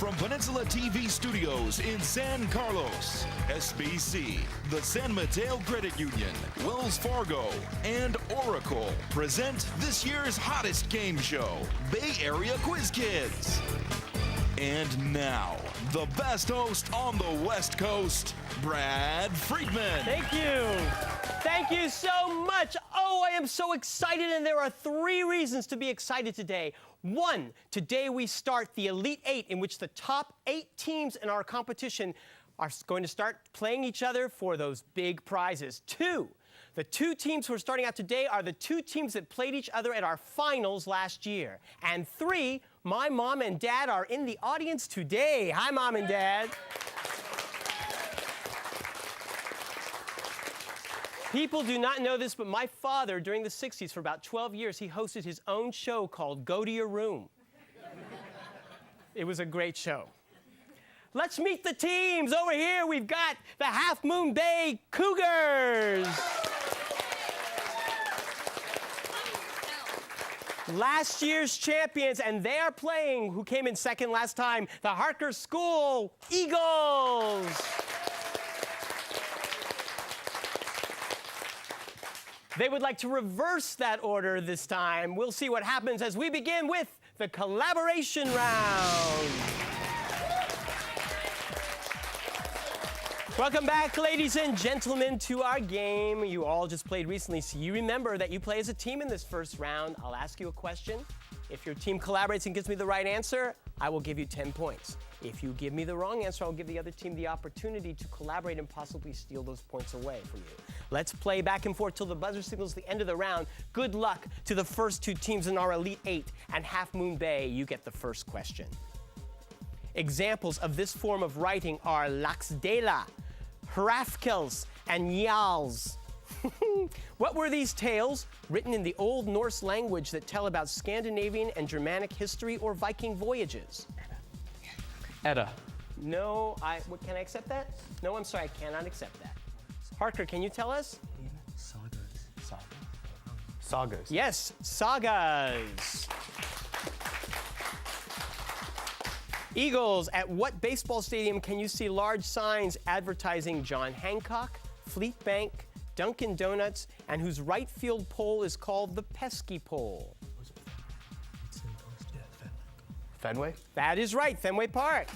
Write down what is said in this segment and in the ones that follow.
from Peninsula TV Studios in San Carlos, SBC, the San Mateo Credit Union, Wells Fargo, and Oracle present this year's hottest game show, Bay Area Quiz Kids. And now, the best host on the West Coast, Brad Friedman. Thank you. Thank you so much. Oh, I am so excited, and there are 3 reasons to be excited today. 1, today we start the Elite 8, in which the top 8 teams in our competition are going to start playing each other for those big prizes. 2, the 2 teams who are starting out today are the 2 teams that played each other at our finals last year. And 3, my mom and dad are in the audience today. Hi, Mom and Dad. People do not know this, but my father, during the 60s, for about 12 years, he hosted his own show called Go to Your Room. It was a great show. Let's meet the teams. Over here, we've got the Half Moon Bay Cougars. Last year's champions, and they are playing, who came in second last time, the Harker School Eagles. They would like to reverse that order this time. We'll see what happens as we begin with the collaboration round. Welcome back, ladies and gentlemen, to our game. You all just played recently, so you remember that you play as a team in this first round. I'll ask you a question. If your team collaborates and gives me the right answer, I will give you 10 points. If you give me the wrong answer, I'll give the other team the opportunity to collaborate and possibly steal those points away from you. Let's play back and forth till the buzzer signals the end of the round. Good luck to the first 2 teams in our Elite 8. And Half Moon Bay, you get the first question. Examples of this form of writing are Laxdela, Hrafkels, and Njals. What were these tales written in the Old Norse language that tell about Scandinavian and Germanic history or Viking voyages? Edda. No, can I accept that? No, I'm sorry, I cannot accept that. Harker, can you tell us? Sagas. Yes, sagas. Eagles, at what baseball stadium can you see large signs advertising John Hancock, Fleet Bank, Dunkin' Donuts, and whose right field pole is called the Pesky Pole? Fenway? That is right, Fenway Park.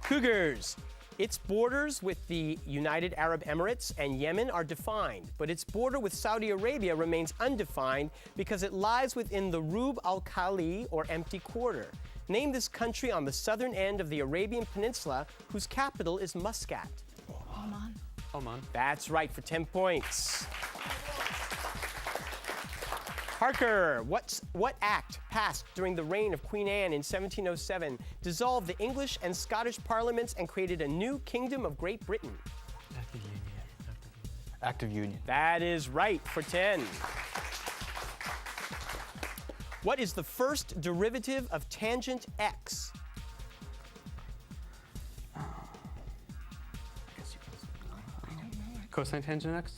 Cougars, its borders with the United Arab Emirates and Yemen are defined, but its border with Saudi Arabia remains undefined because it lies within the Rub al-Khali, or empty quarter. Name this country on the southern end of the Arabian Peninsula whose capital is Muscat. Oman. That's right, for 10 points. Harker, what act passed during the reign of Queen Anne in 1707 dissolved the English and Scottish parliaments and created a new kingdom of Great Britain? Act of Union. That is right, for 10. What is the first derivative of tangent x? Cosine tangent x?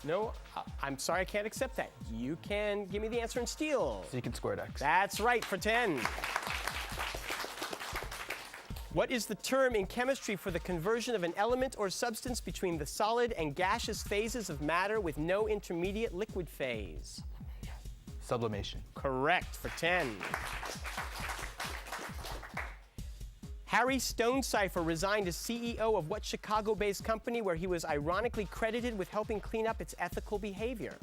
No, I'm sorry, I can't accept that. You can give me the answer and steal. Secant squared x. That's right, for 10. What is the term in chemistry for the conversion of an element or substance between the solid and gaseous phases of matter with no intermediate liquid phase? Sublimation. Correct, for 10. Harry Stonecipher resigned as CEO of what Chicago-based company where he was ironically credited with helping clean up its ethical behavior?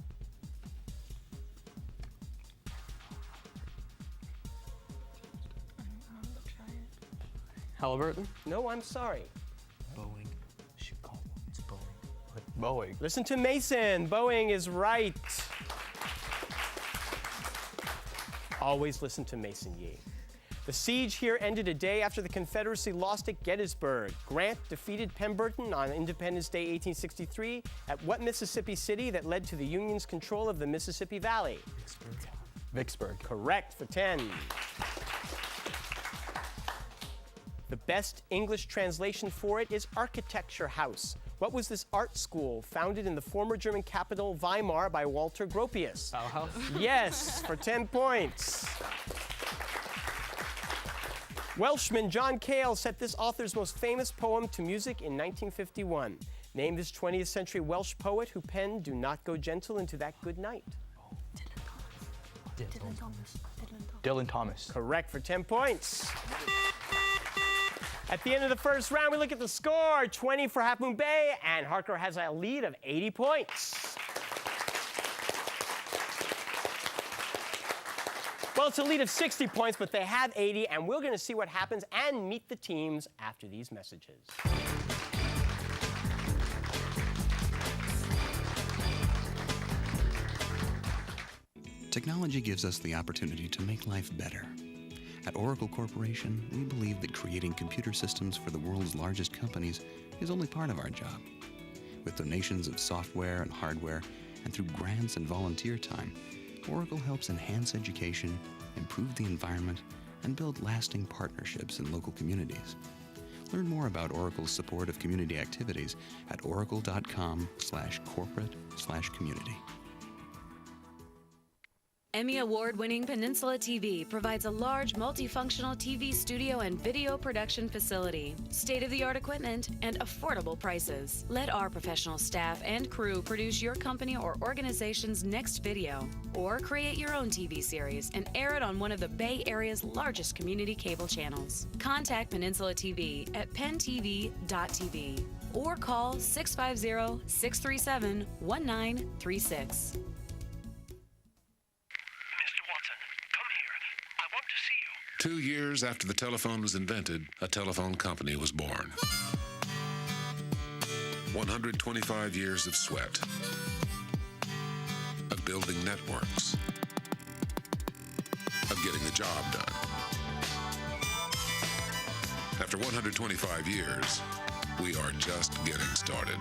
Halliburton? No, I'm sorry. Boeing. Chicago. It's Boeing. Boeing. Listen to Mason. Boeing is right. Always listen to Mason Yee. The siege here ended a day after the Confederacy lost at Gettysburg. Grant defeated Pemberton on Independence Day 1863 at what Mississippi city that led to the Union's control of the Mississippi Valley? Vicksburg. Correct, for 10. The best English translation for it is architecture house. What was this art school founded in the former German capital Weimar by Walter Gropius? Bauhaus? Yes, for 10 points. Welshman John Cale set this author's most famous poem to music in 1951. Name this 20th century Welsh poet who penned "Do Not Go Gentle into That Good Night." Dylan Thomas. Correct for 10 points. At the end of the first round, we look at the score, 20 for Half Moon Bay, and Harker has a lead of 80 points. Well, it's a lead of 60 points, but they have 80, and we're going to see what happens and meet the teams after these messages. Technology gives us the opportunity to make life better. At Oracle Corporation, we believe that creating computer systems for the world's largest companies is only part of our job. With donations of software and hardware, and through grants and volunteer time, Oracle helps enhance education, improve the environment, and build lasting partnerships in local communities. Learn more about Oracle's support of community activities at oracle.com/corporate/community. Emmy Award-winning Peninsula TV provides a large multifunctional TV studio and video production facility, state-of-the-art equipment, and affordable prices. Let our professional staff and crew produce your company or organization's next video, or create your own TV series and air it on one of the Bay Area's largest community cable channels. Contact Peninsula TV at pentv.tv or call 650-637-1936. 2 years after the telephone was invented, a telephone company was born. 125 years of sweat, of building networks, of getting the job done. After 125 years, we are just getting started.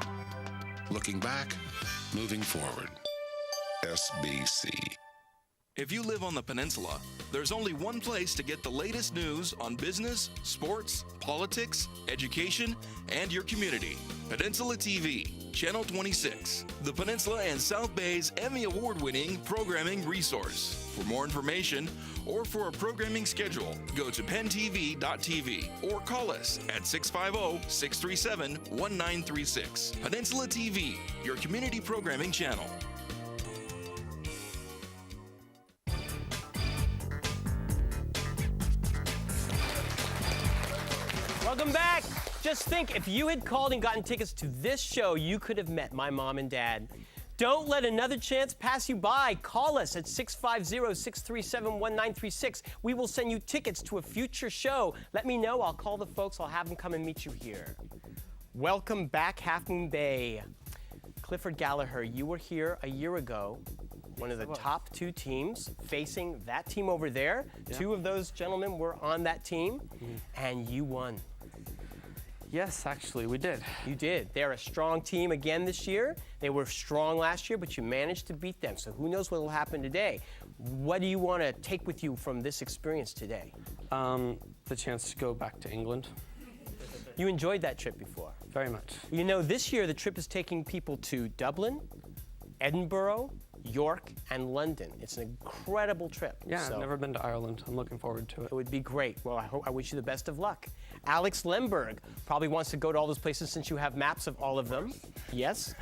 Looking back, moving forward. SBC. If you live on the peninsula, there's only one place to get the latest news on business, sports, politics, education, and your community. Peninsula TV, Channel 26, the Peninsula and South Bay's Emmy Award-winning programming resource. For more information or for a programming schedule, go to pentv.tv or call us at 650-637-1936. Peninsula TV, your community programming channel. Welcome back. Just think, if you had called and gotten tickets to this show, you could have met my mom and dad. Don't let another chance pass you by. Call us at 650-637-1936. We will send you tickets to a future show. Let me know. I'll call the folks. I'll have them come and meet you here. Welcome back, Half Moon Bay. Clifford Gallagher, you were here a year ago. One of the top two teams facing that team over there. Yeah. Two of those gentlemen were on that team, and you won. Yes, actually, we did. You did. They're a strong team again this year. They were strong last year, but you managed to beat them. So who knows what will happen today? What do you want to take with you from this experience today? The chance to go back to England. You enjoyed that trip before? Very much. You know, this year the trip is taking people to Dublin, Edinburgh, York, and London. It's an incredible trip. Yeah, I've never been to Ireland. I'm looking forward to it. It would be great. Well, I wish you the best of luck. Alex Lemberg probably wants to go to all those places since you have maps of all of them. Yes?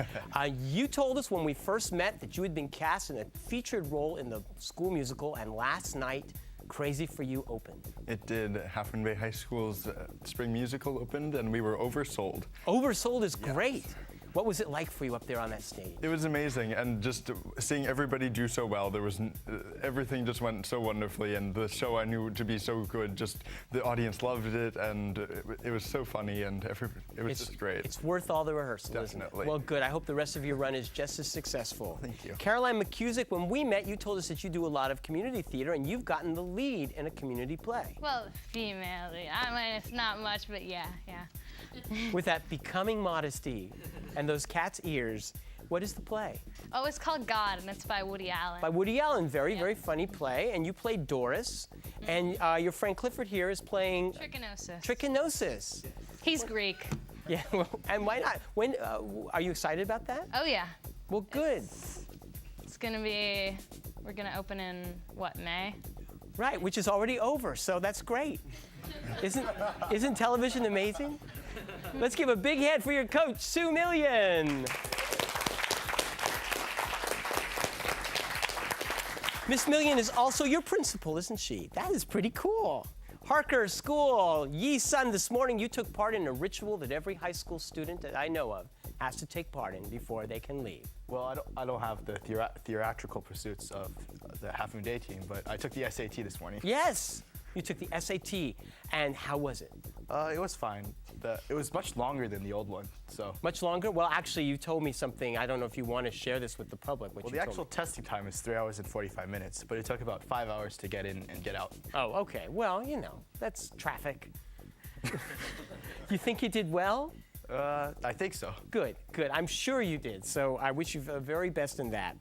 You told us when we first met that you had been cast in a featured role in the school musical, and last night, Crazy for You opened. It did. Half Moon Bay High School's spring musical opened, and we were oversold. Oversold is great. What was it like for you up there on that stage? It was amazing, and just seeing everybody do so well. There was everything just went so wonderfully, and the show I knew to be so good. Just the audience loved it, and it was so funny, and it was just great. It's worth all the rehearsal, Definitely. Isn't it? Well, good. I hope the rest of your run is just as successful. Thank you. Caroline McCusick, when we met, you told us that you do a lot of community theater, and you've gotten the lead in a community play. Well, female lead. I mean, it's not much, but yeah. With that becoming modesty and those cat's ears, what is the play? Oh, it's called God, and it's by Woody Allen. By Woody Allen, very funny play. And you played Doris, and your friend Clifford here is playing Trichinosis. He's Greek. Yeah, well, and why not? When are you excited about that? Oh yeah. Well, good. It's gonna be. We're gonna open in what, May? Right, which is already over, so that's great. Isn't television amazing? Let's give a big hand for your coach, Sue Million. Miss Million is also your principal, isn't she? That is pretty cool. Harker School, Yi Sun, this morning you took part in a ritual that every high school student that I know of has to take part in before they can leave. Well, I don't have the theatrical pursuits of the Half Moon Day team, but I took the SAT this morning. Yes, you took the SAT, and how was it? It was fine. It was much longer than the old one, so. Much longer? Well, actually, you told me something. I don't know if you want to share this with the public. Well, the actual testing time is 3 hours and 45 minutes, but it took about 5 hours to get in and get out. Oh, okay. Well, you know, that's traffic. You think you did well? I think so. Good, good. I'm sure you did. So I wish you the very best in that.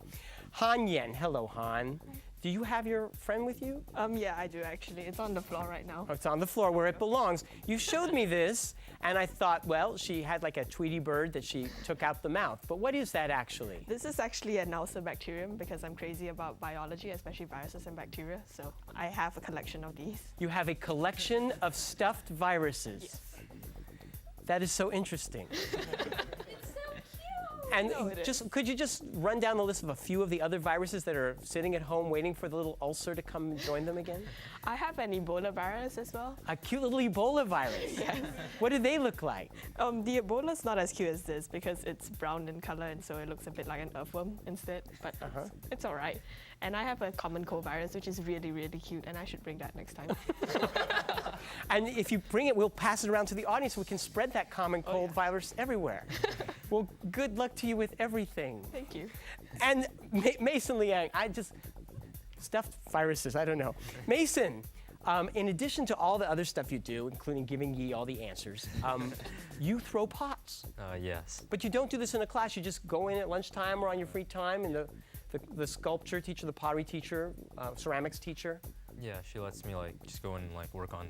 Han Yen. Hello, Han. Do you have your friend with you? Yeah, I do actually. It's on the floor right now. Oh, it's on the floor where it belongs. You showed me this, and I thought, well, she had like a Tweety bird that she took out the mouth. But what is that actually? This is actually an bacterium because I'm crazy about biology, especially viruses and bacteria. So I have a collection of these. You have a collection of stuffed viruses. Yes. That is so interesting. And could you just run down the list of a few of the other viruses that are sitting at home waiting for the little ulcer to come and join them again? I have an Ebola virus as well. A cute little Ebola virus? Yes. What do they look like? The Ebola's not as cute as this because it's brown in color and so it looks a bit like an earthworm instead, but it's all right. And I have a common cold virus, which is really, really cute, and I should bring that next time. And if you bring it, we'll pass it around to the audience so we can spread that common cold virus everywhere. Well, good luck to you with everything. Thank you. And Mason Liang, stuffed viruses, I don't know. Mason, in addition to all the other stuff you do, including giving Yi all the answers, you throw pots. Yes. But you don't do this in a class. You just go in at lunchtime or on your free time, and the sculpture teacher, the pottery teacher, ceramics teacher. Yeah, she lets me just go and work on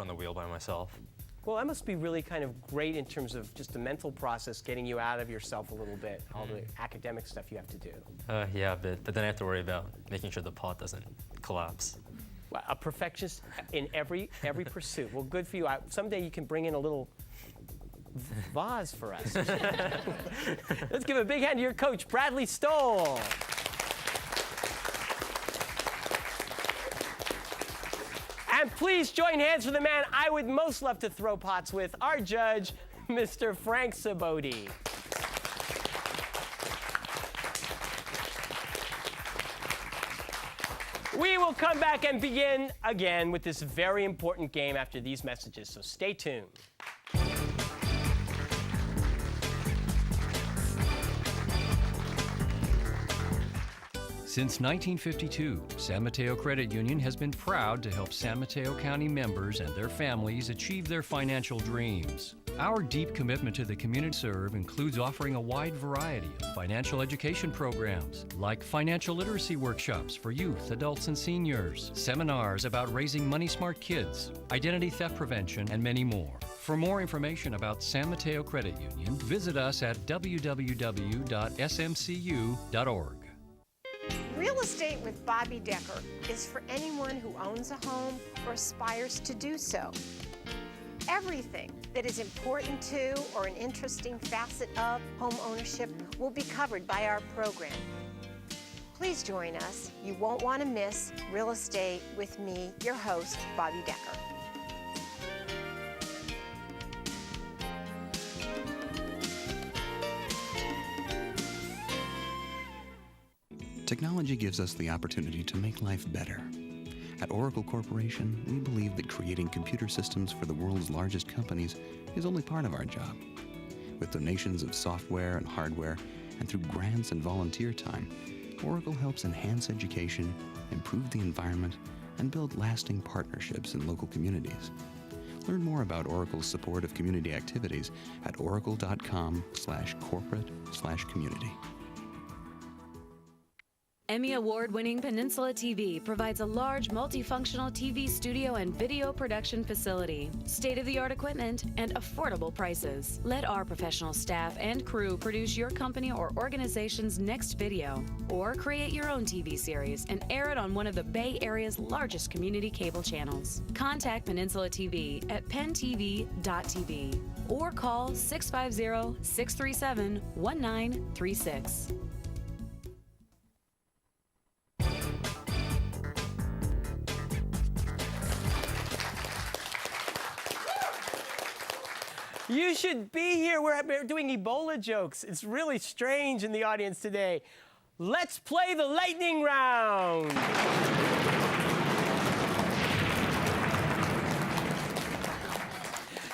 the wheel by myself. Well, that must be really kind of great in terms of just the mental process, getting you out of yourself a little bit, all the academic stuff you have to do. Yeah, but then I have to worry about making sure the pot doesn't collapse. Well, a perfectionist in every pursuit. Well, good for you. Someday you can bring in a little vase for us. Let's give a big hand to your coach, Bradley Stoll. And please join hands for the man I would most love to throw pots with, our judge, Mr. Frank Saboti. We will come back and begin again with this very important game after these messages, so stay tuned. Since 1952, San Mateo Credit Union has been proud to help San Mateo County members and their families achieve their financial dreams. Our deep commitment to the community serve includes offering a wide variety of financial education programs, like financial literacy workshops for youth, adults, and seniors, seminars about raising money-smart kids, identity theft prevention, and many more. For more information about San Mateo Credit Union, visit us at www.smcu.org. Real Estate with Bobby Decker is for anyone who owns a home or aspires to do so. Everything that is important to or an interesting facet of home ownership will be covered by our program. Please join us. You won't want to miss Real Estate with me, your host, Bobby Decker. Technology gives us the opportunity to make life better. At Oracle Corporation, we believe that creating computer systems for the world's largest companies is only part of our job. With donations of software and hardware, and through grants and volunteer time, Oracle helps enhance education, improve the environment, and build lasting partnerships in local communities. Learn more about Oracle's support of community activities at oracle.com/corporate/community. Emmy Award-winning Peninsula TV provides a large multifunctional TV studio and video production facility, state-of-the-art equipment, and affordable prices. Let our professional staff and crew produce your company or organization's next video, or create your own TV series and air it on one of the Bay Area's largest community cable channels. Contact Peninsula TV at pentv.tv or call 650-637-1936. You should be here. We're doing Ebola jokes. It's really strange in the audience today. Let's play the lightning round.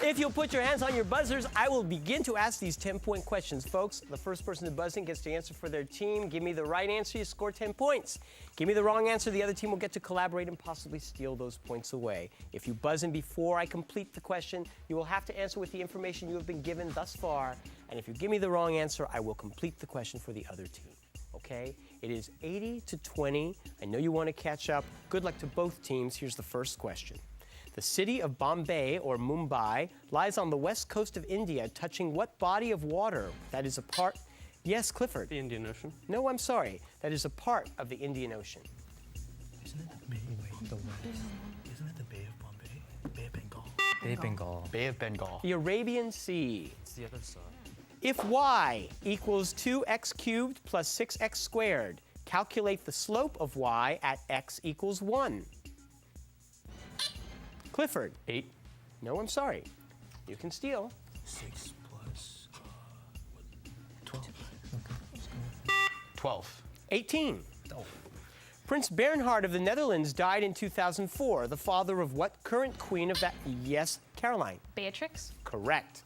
If you'll put your hands on your buzzers, I will begin to ask these 10-point questions. Folks, the first person to buzz in gets to answer for their team. Give me the right answer, you score 10 points. Give me the wrong answer, the other team will get to collaborate and possibly steal those points away. If you buzz in before I complete the question, you will have to answer with the information you have been given thus far. And if you give me the wrong answer, I will complete the question for the other team. Okay? It is 80-20. I know you want to catch up. Good luck to both teams. Here's the first question. The city of Bombay, or Mumbai, lies on the west coast of India, touching what body of water that is a part... Yes, Clifford. The Indian Ocean. No, I'm sorry. That is a part of the Indian Ocean. Isn't it the Bay? Wait, the west. Isn't it the Bay of Bombay? Bay of Bengal. Bay of Bengal. Bay of Bengal. The Arabian Sea. It's the other side. If y equals 2x cubed plus 6x squared, calculate the slope of y at x equals 1. Clifford. 8. No, I'm sorry. You can steal. 6 plus 12. Okay, let's go. 12. 18. Prince Bernhard of the Netherlands died in 2004. The father of what current queen of that? Yes, Caroline. Beatrix? Correct.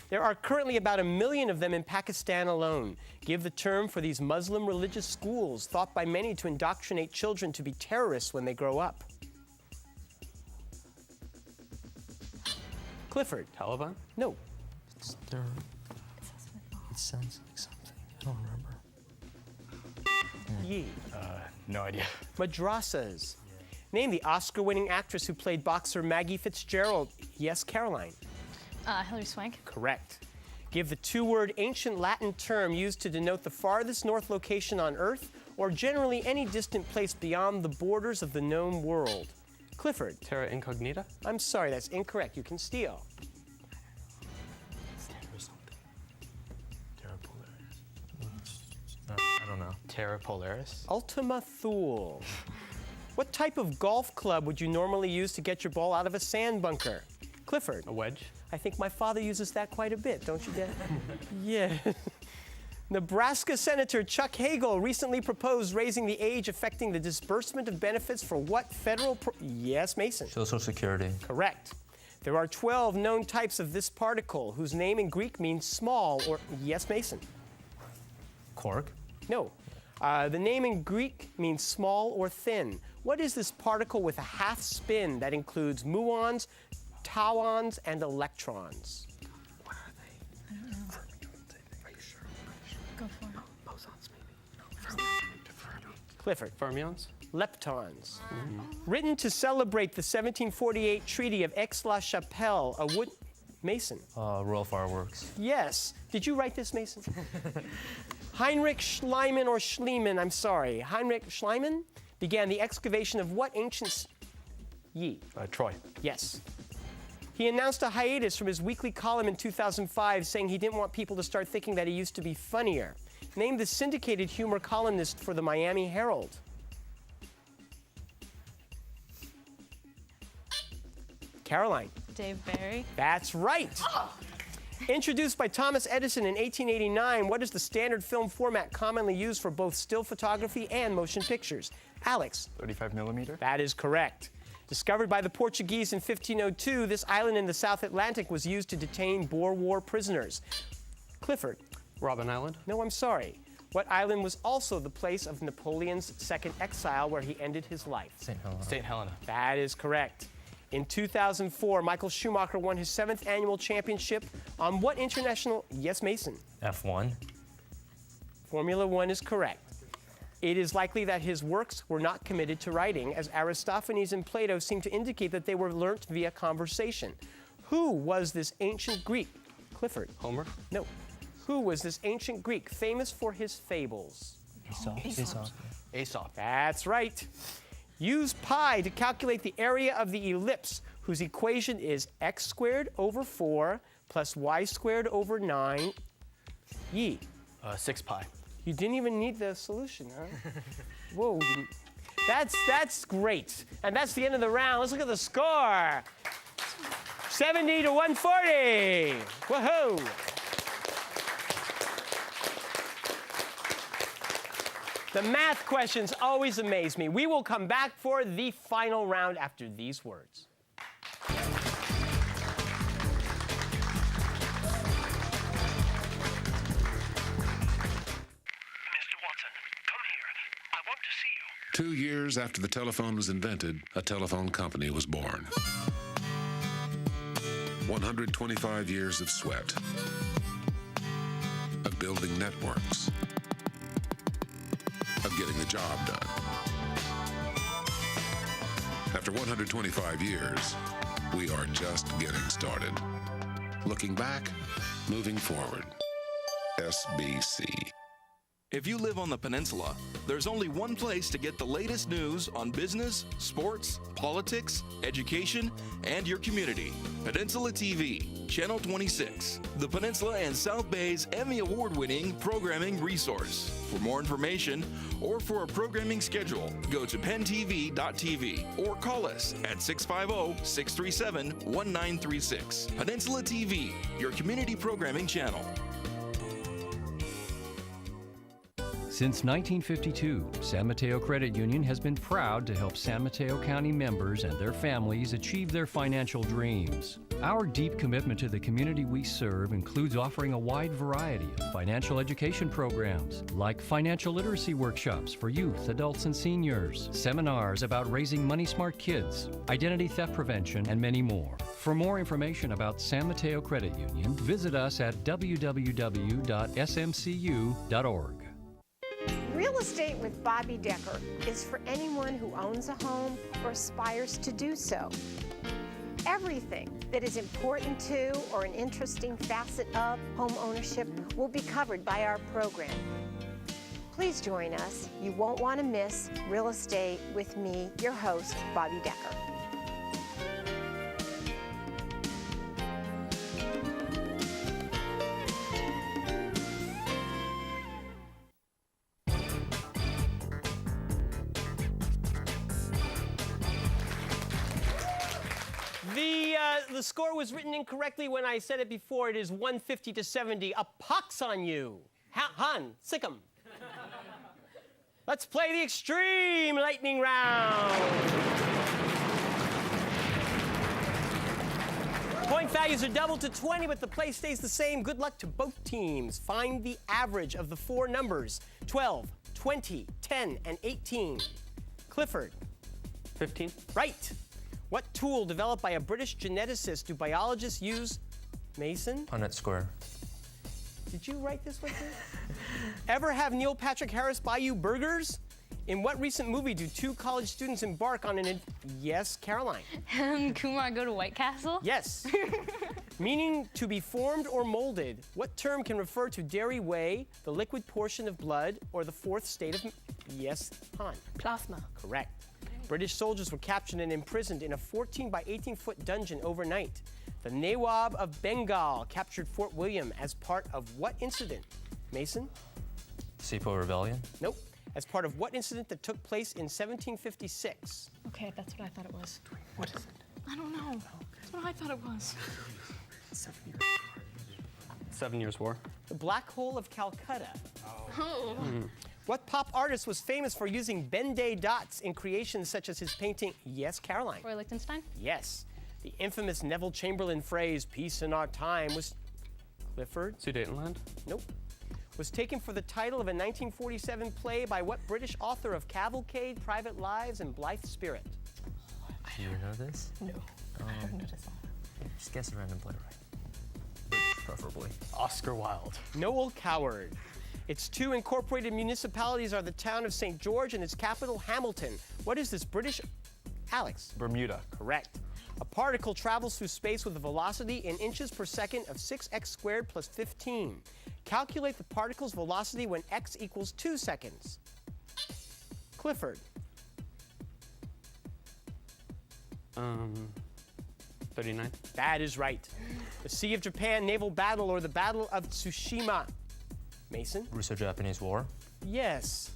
There are currently about 1 million of them in Pakistan alone. Give the term for these Muslim religious schools thought by many to indoctrinate children to be terrorists when they grow up. Clifford. Taliban? No. It sounds like something. I don't remember. Yee. No idea. Madrasas. Name the Oscar-winning actress who played boxer Maggie Fitzgerald. Yes, Caroline. Hilary Swank? Correct. Give the two-word ancient Latin term used to denote the farthest north location on Earth, or generally any distant place beyond the borders of the known world. Clifford. Terra Incognita? I'm sorry, that's incorrect. You can steal. Terra something. Terra Polaris. I don't know. Terra Polaris. Ultima Thule. What type of golf club would you normally use to get your ball out of a sand bunker? Clifford. A wedge? I think my father uses that quite a bit, don't you, Dad? Yeah. Nebraska Senator Chuck Hagel recently proposed raising the age affecting the disbursement of benefits for what federal... Yes, Mason. Social Security. Correct. There are 12 known types of this particle whose name in Greek means small or... Yes, Mason. Quark. No. The name in Greek means small or thin. What is this particle with a half spin that includes muons, tauons, and electrons? What are they? I don't know. Are you sure? Go for it. Bosons, maybe. Clifford. Fermions? Leptons. Written to celebrate the 1748 Treaty of Aix-la-Chapelle, a wood... Mason. Royal Fireworks. Yes. Did you write this, Mason? Heinrich Schliemann, or Schliemann, I'm sorry. Heinrich Schliemann began the excavation of what ancient... Yee. Troy. Yes. He announced a hiatus from his weekly column in 2005, saying he didn't want people to start thinking that he used to be funnier. Named the syndicated humor columnist for the Miami Herald. Caroline. Dave Barry? That's right. Introduced by Thomas Edison in 1889, what is the standard film format commonly used for both still photography and motion pictures? Alex. 35 millimeter. That is correct. Discovered by the Portuguese in 1502, this island in the South Atlantic was used to detain Boer War prisoners. Clifford. Robben Island? No, I'm sorry. What island was also the place of Napoleon's second exile where he ended his life? St. Helena. St. Helena. That is correct. In 2004, Michael Schumacher won his 7th annual championship on what international... Yes, Mason. F1. Formula One is correct. It is likely that his works were not committed to writing, as Aristophanes and Plato seem to indicate that they were learnt via conversation. Who was this ancient Greek? Clifford. Homer? No. Who was this ancient Greek famous for his fables? Aesop. That's right. Use pi to calculate the area of the ellipse, whose equation is x squared over 4 plus y squared over 9. Yi. 6 pi. You didn't even need the solution, huh? Whoa. That's great. And that's the end of the round. Let's look at the score. 70 to 140. Woohoo. The math questions always amaze me. We will come back for the final round after these words. Mr. Watson, come here. I want to see you. 2 years after the telephone was invented, a telephone company was born. 125 years of sweat, of building networks, of getting the job done. After 125 years, we are just getting started. Looking back, moving forward. SBC. If you live on the peninsula, there's only one place to get the latest news on business, sports, politics, education, and your community. Peninsula TV, Channel 26, the Peninsula and South Bay's Emmy Award-winning programming resource. For more information or for a programming schedule, go to pentv.tv or call us at 650-637-1936. Peninsula TV, your community programming channel. Since 1952, San Mateo Credit Union has been proud to help San Mateo County members and their families achieve their financial dreams. Our deep commitment to the community we serve includes offering a wide variety of financial education programs, like financial literacy workshops for youth, adults, and seniors, seminars about raising money-smart kids, identity theft prevention, and many more. For more information about San Mateo Credit Union, visit us at www.smcu.org. Real estate with Bobby Decker is for anyone who owns a home or aspires to do so. Everything that is important to or an interesting facet of home ownership will be covered by our program. Please join us. You won't want to miss Real Estate with me, your host, Bobby Decker. The score was written incorrectly when I said it before. It is 150 to 70. A pox on you. Han, sick 'em. Let's play the extreme lightning round. Point values are doubled to 20, but the play stays the same. Good luck to both teams. Find the average of the four numbers: 12, 20, 10, and 18. Clifford. 15. Right. What tool developed by a British geneticist do biologists use? Mason? Punnett square. Did you write this one too? Ever have Neil Patrick Harris buy you burgers? In what recent movie do two college students embark on an... Yes, Caroline. Kumar go to White Castle? Yes. Meaning to be formed or molded. What term can refer to dairy whey, the liquid portion of blood, or the fourth state of... Yes, Han. Plasma. Correct. British soldiers were captured and imprisoned in a 14 by 18-foot dungeon overnight. The Nawab of Bengal captured Fort William as part of what incident? Mason? Sepoy Rebellion? Nope. As part of what incident that took place in 1756? Okay, that's what I thought it was. What is it? I don't know. That's what I thought it was. 7 Years' War. The Black Hole of Calcutta. Oh. What pop artist was famous for using Ben-Day dots in creations such as his painting, Yes, Caroline? Roy Lichtenstein? Yes. The infamous Neville Chamberlain phrase, peace in our time, was... Clifford? Sudetenland? Nope. Was taken for the title of a 1947 play by what British author of Cavalcade, Private Lives, and Blithe Spirit? Do you know this? No, I don't know this. Just guess a random playwright. British, preferably. Oscar Wilde. Noel Coward. Its two incorporated municipalities are the town of St. George and its capital, Hamilton. What is this British? Alex. Bermuda. Correct. A particle travels through space with a velocity in inches per second of 6x squared plus 15. Calculate the particle's velocity when x equals 2 seconds. Clifford. 39. That is right. The Sea of Japan naval battle or the Battle of Tsushima. Mason? Russo-Japanese War. Yes.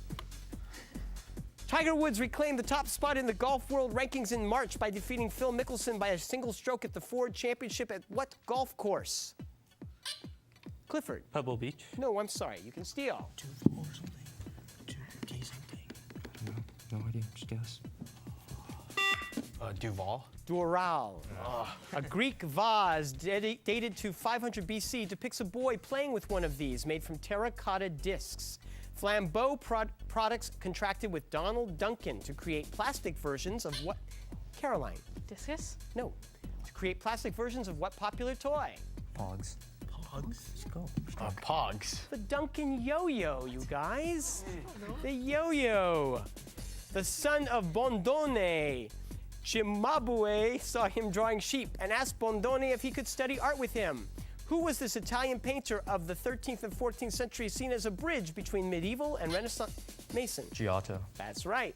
Tiger Woods reclaimed the top spot in the golf world rankings in March by defeating Phil Mickelson by a single stroke at the Ford Championship at what golf course? Clifford. Pebble Beach. No, I'm sorry. You can steal. No idea. Just guess. Duval. Doral. A Greek vase dated to 500 BC depicts a boy playing with one of these, made from terracotta discs. Flambeau products contracted with Donald Duncan to create plastic versions of what? Caroline. Discus? No. To create plastic versions of what popular toy? Pogs. Pogs? Let's go. Pogs. The Duncan yo-yo, you guys. The yo-yo. The son of Bondone, Cimabue, saw him drawing sheep and asked Bondone if he could study art with him. Who was this Italian painter of the 13th and 14th century seen as a bridge between medieval and Renaissance? Mason. Giotto. That's right.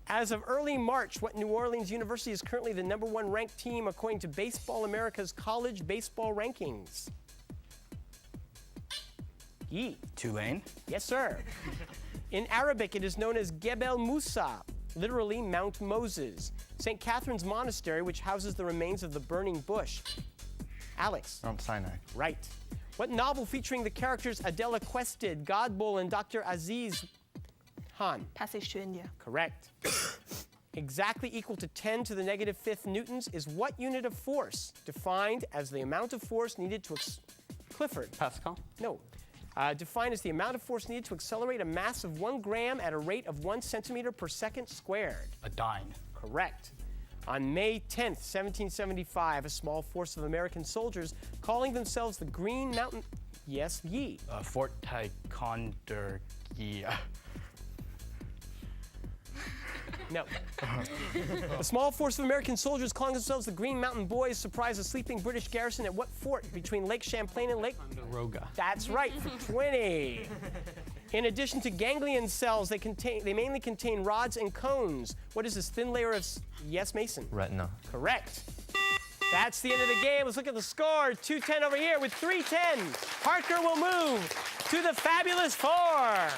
As of early March, what New Orleans University is currently the #1 ranked team according to Baseball America's college baseball rankings? Yee. Tulane. Yes, sir. In Arabic, it is known as Gebel Musa, literally Mount Moses. St. Catherine's Monastery, which houses the remains of the burning bush. Alex. Mount Sinai. Right. What novel featuring the characters Adela Quested, Godbull, and Dr. Aziz Han? Passage to India. Correct. Exactly equal to 10 to the -5 newtons is what unit of force? Defined as the amount of force needed to... Clifford. Pascal? No. Defined as the amount of force needed to accelerate a mass of 1 gram at a rate of 1 centimeter per second squared. A dyne. Correct. On May 10th, 1775, a small force of American soldiers calling themselves the Green Mountain... Yes, ye. Fort Ticonderoga. No. A small force of American soldiers calling themselves the Green Mountain Boys surprised a sleeping British garrison at what fort between Lake Champlain and Lake... Ticonderoga. That's right, for 20. In addition to ganglion cells, they mainly contain rods and cones. What is this thin layer of... Yes, Mason? Retina. Correct. That's the end of the game. Let's look at the score. 2-10 over here with 3 10s. Harker will move to the Fabulous 4.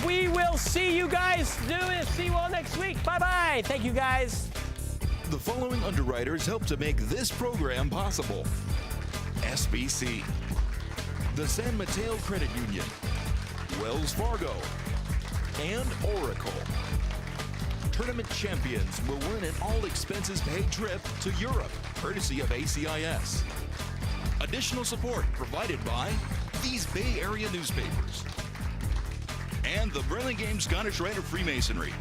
We will see you guys. See you all next week. Bye-bye. Thank you, guys. The following underwriters help to make this program possible. SBC, the San Mateo Credit Union, Wells Fargo, and Oracle. Tournament champions will win an all-expenses-paid trip to Europe, courtesy of ACIS. Additional support provided by these Bay Area newspapers and the Burlingame Scottish Rite of Freemasonry.